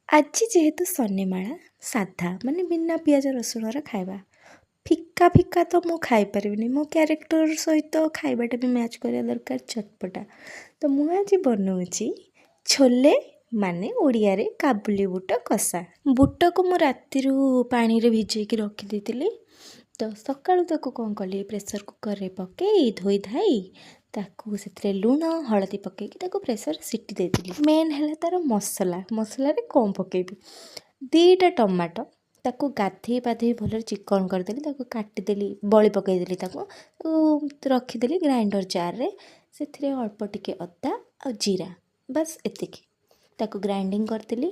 ଆଜି ଯେହେତୁ ଶନିମାଳା ସାଧା ମାନେ ବିନା ପିଆଜ ରସୁଣର ଖାଇବା ଫିକା ଫିକା ତ ମୁଁ ଖାଇପାରିବିନି ମୋ କ୍ୟାରେକ୍ଟର ସହିତ ଖାଇବାଟା ବି ମ୍ୟାଚ୍ କରିବା ଦରକାର ଚଟପଟା ତ ମୁଁ ଆଜି ବନଉଛି ଛୋଲେ ମାନେ ଓଡ଼ିଆରେ କାବୁଲି ବୁଟ କଷା ବୁଟକୁ ମୁଁ ରାତିରୁ ପାଣିରେ ଭିଜେଇକି ରଖିଦେଇଥିଲି ତ ସକାଳୁ ତାକୁ କ'ଣ କଲି ପ୍ରେସର୍ କୁକର୍ରେ ପକାଇ ଧୋଇ ଧାଇ ତାକୁ ସେଥିରେ ଲୁଣ ହଳଦୀ ପକାଇକି ତାକୁ ପ୍ରେସର୍ ସିଟି ଦେଇଥିଲି ମେନ୍ ହେଲା ତା'ର ମସଲାରେ କ'ଣ ପକାଇବି 2ଟା ଟମାଟୋ ତାକୁ ଗାଧେଇ ପାଧେଇ ଭଲରେ ଚିକଣ କରିଦେଲି ତାକୁ କାଟିଦେଲି ବଳି ପକାଇଦେଲି ତାକୁ ରଖିଦେଲି ଗ୍ରାଇଣ୍ଡର୍ ଜାର୍ରେ ସେଥିରେ ଅଳ୍ପ ଟିକେ ଅଦା ଆଉ ଜିରା ବାସ୍ ଏତିକି ତାକୁ ଗ୍ରାଇଣ୍ଡିଙ୍ଗ କରିଦେଲି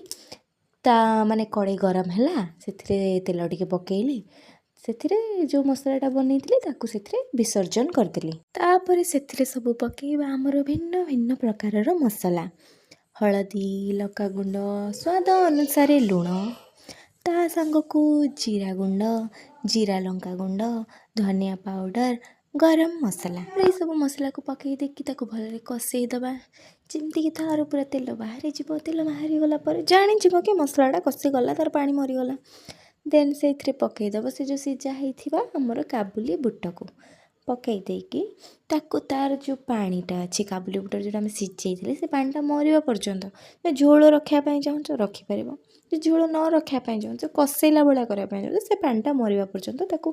ତା ମାନେ କଡ଼େଇ ଗରମ ହେଲା ସେଥିରେ ତେଲ ଟିକେ ପକାଇଲି ସେଥିରେ ଯେଉଁ ମସଲାଟା ବନେଇଥିଲି ତାକୁ ସେଥିରେ ବିସର୍ଜନ କରିଦେଲି ତାପରେ ସେଥିରେ ସବୁ ପକାଇବା ଆମର ଭିନ୍ନ ଭିନ୍ନ ପ୍ରକାରର ମସଲା ହଳଦୀ ଲଙ୍କାଗୁଣ୍ଡ ସ୍ୱାଦ ଅନୁସାରେ ଲୁଣ ତା ସାଙ୍ଗକୁ ଜିରା ଗୁଣ୍ଡ ଜିରା ଲଙ୍କାଗୁଣ୍ଡ ଧନିଆ ପାଉଡ଼ର ଗରମ ମସଲା ଏଇସବୁ ମସଲାକୁ ପକାଇ ଦେଇକି ତାକୁ ଭଲରେ କଷେଇ ଦେବା ଯେମିତିକି ତା'ର ପୁରା ତେଲ ବାହାରିଯିବ ତେଲ ବାହାରିଗଲା ପରେ ଜାଣିଯିବ କି ମସଲାଟା କଷିଗଲା ତା'ର ପାଣି ମରିଗଲା ଦେନ୍ ସେଇଥିରେ ପକାଇଦେବ ସେ ଯେଉଁ ସିଝା ହେଇଥିବା ଆମର କାବୁଲି ବୁଟକୁ ପକାଇ ଦେଇକି ତାକୁ ତା'ର ଯେଉଁ ପାଣିଟା ଅଛି କାବୁଲି ବୁଟରେ ଯେଉଁଟା ଆମେ ସିଝେଇଥିଲେ ସେ ପାଣିଟା ମରିବା ପର୍ଯ୍ୟନ୍ତ ଝୋଳ ରଖିବା ପାଇଁ ଚାହୁଁଛ ରଖିପାରିବ ଯେ ଝୋଳ ନ ରଖିବା ପାଇଁ ଚାହୁଁଛ କଷେଇଲା ଭଳିଆ କରିବା ପାଇଁ ଚାହୁଁଛ ସେ ପାଣିଟା ମରିବା ପର୍ଯ୍ୟନ୍ତ ତାକୁ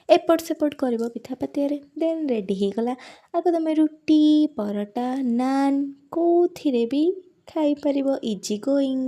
ଏପଟ ସେପଟ କରିବ ପିଠାପାତିଆରେ ଦେନ୍ ରେଡ଼ି ହେଇଗଲା ଆଗ ତୁମେ ରୁଟି ପରଟା ନାନ୍ କେଉଁଥିରେ ବି ଖାଇପାରିବ ଇଜି ଗୋଇଂ।